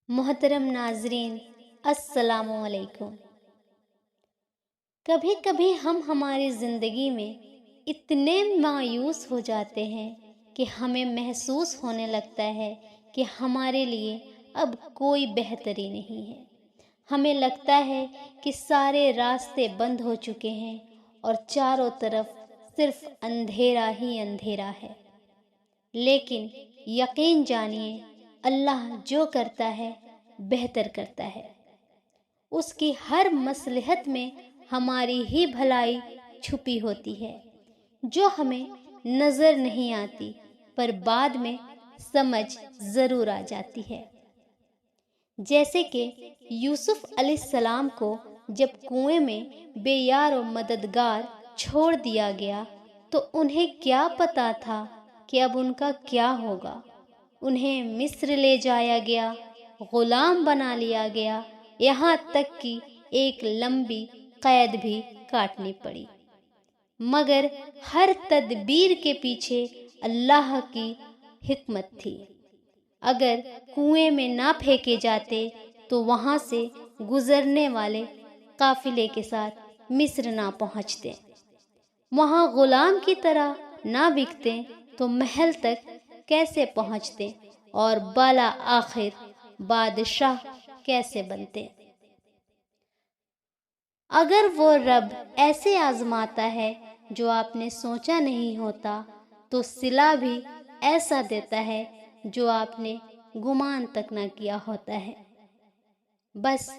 محترم ناظرین، السلام علیکم۔ کبھی کبھی ہم ہماری زندگی میں اتنے مایوس ہو جاتے ہیں کہ ہمیں محسوس ہونے لگتا ہے کہ ہمارے لیے اب کوئی بہتری نہیں ہے۔ ہمیں لگتا ہے کہ سارے راستے بند ہو چکے ہیں اور چاروں طرف صرف اندھیرا ہی اندھیرا ہے۔ لیکن یقین جانیے، اللہ جو کرتا ہے بہتر کرتا ہے۔ اس کی ہر مصلحت میں ہماری ہی بھلائی چھپی ہوتی ہے، جو ہمیں نظر نہیں آتی پر بعد میں سمجھ ضرور آ جاتی ہے۔ جیسے کہ یوسف علیہ السلام کو جب کنویں میں بے یار و مددگار چھوڑ دیا گیا تو انہیں کیا پتا تھا کہ اب ان کا کیا ہوگا۔ انہیں مصر لے جایا گیا، غلام بنا لیا گیا، یہاں تک کہ ایک لمبی قید بھی کاٹنی پڑی، مگر ہر تدبیر کے پیچھے اللہ کی حکمت تھی۔ اگر کنویں میں نہ پھینکے جاتے تو وہاں سے گزرنے والے قافلے کے ساتھ مصر نہ پہنچتے، وہاں غلام کی طرح نہ بکتے تو محل تک کیسے پہنچتے اور بالا آخر بادشاہ کیسے بنتے۔ اگر وہ رب ایسے آزماتا ہے جو آپ نے سوچا نہیں ہوتا تو صلہ بھی ایسا دیتا ہے جو آپ نے گمان تک نہ کیا ہوتا ہے۔ بس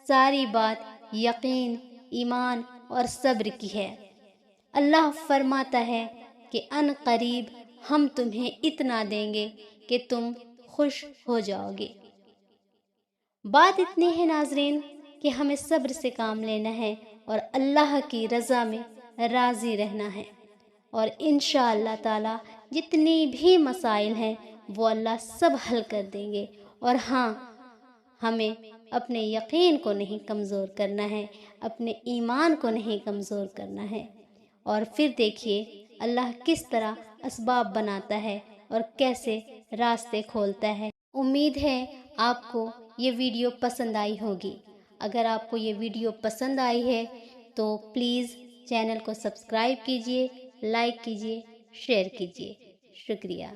ساری بات یقین، ایمان اور صبر کی ہے۔ اللہ فرماتا ہے کہ ان قریب ہم تمہیں اتنا دیں گے کہ تم خوش ہو جاؤ گے۔ بات اتنی ہے ناظرین کہ ہمیں صبر سے کام لینا ہے اور اللہ کی رضا میں راضی رہنا ہے، اور انشاءاللہ تعالی جتنی بھی مسائل ہیں وہ اللہ سب حل کر دیں گے۔ اور ہاں، ہمیں اپنے یقین کو نہیں کمزور کرنا ہے، اپنے ایمان کو نہیں کمزور کرنا ہے۔ اور پھر دیکھیے اللہ کس طرح اسباب بناتا ہے اور کیسے راستے کھولتا ہے۔ امید ہے آپ کو یہ ویڈیو پسند آئی ہوگی۔ اگر آپ کو یہ ویڈیو پسند آئی ہے تو پلیز چینل کو سبسکرائب کیجیے، لائک کیجیے، شیئر کیجیے۔ شکریہ۔